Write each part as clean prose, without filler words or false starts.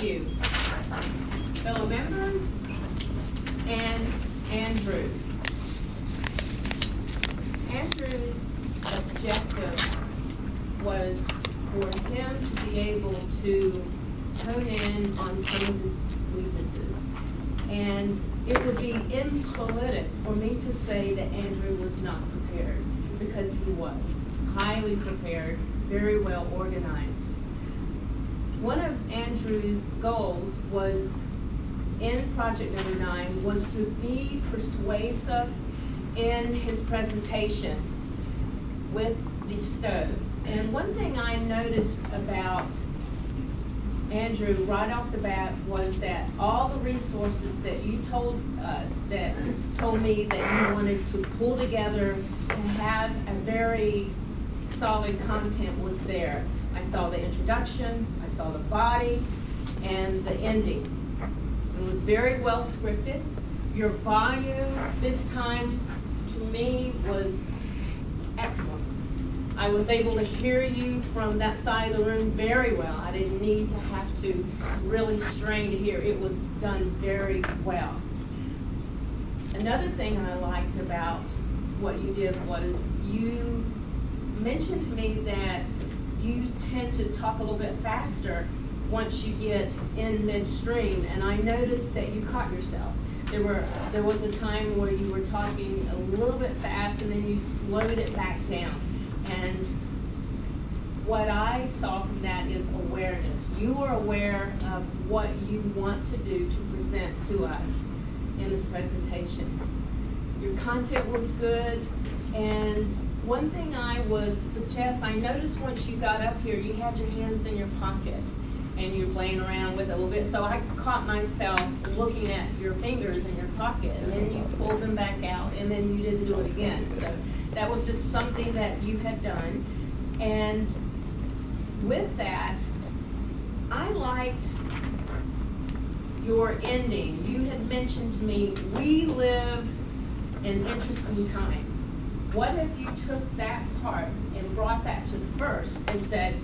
you, fellow members, and Andrew. Andrew's objective was for him to be able to hone in on some of his weaknesses. And it would be impolitic for me to say that Andrew was not prepared, because he was highly prepared, very well organized. One of Andrew's goals was, in project number 9, was to be persuasive in his presentation with the stoves. And one thing I noticed about Andrew right off the bat was that all the resources that you told us, that told me that you wanted to pull together to have a very solid content, was there. I saw the introduction, I saw the body, and the ending. It was very well scripted. Your volume this time, to me, was excellent. I was able to hear you from that side of the room very well. I didn't need to have to really strain to hear. It was done very well. Another thing I liked about what you did was you mentioned to me that you tend to talk a little bit faster once you get in midstream, and I noticed that you caught yourself. There was a time where you were talking a little bit fast and then you slowed it back down. And what I saw from that is awareness. You are aware of what you want to do to present to us in this presentation. Your content was good, and one thing I would suggest, I noticed once you got up here, you had your hands in your pocket and you're playing around with it a little bit. So I caught myself looking at your fingers in your pocket, and then you pulled them back out, and then you didn't do it again. So that was just something that you had done. And with that, I liked your ending. You had mentioned to me, we live in interesting times. What if you took that part and brought that to the first and said,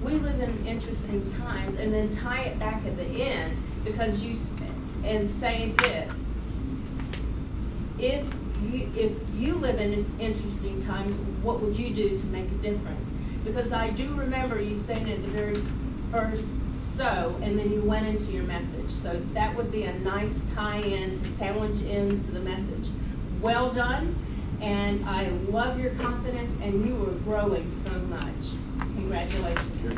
we live in interesting times, and then tie it back at the end, because and say this: if you live in interesting times, what would you do to make a difference? Because I do remember you saying at the very first so, and then you went into your message. So that would be a nice tie-in to sandwich into the message. Well done, and I love your confidence, and you are growing so much. Congratulations.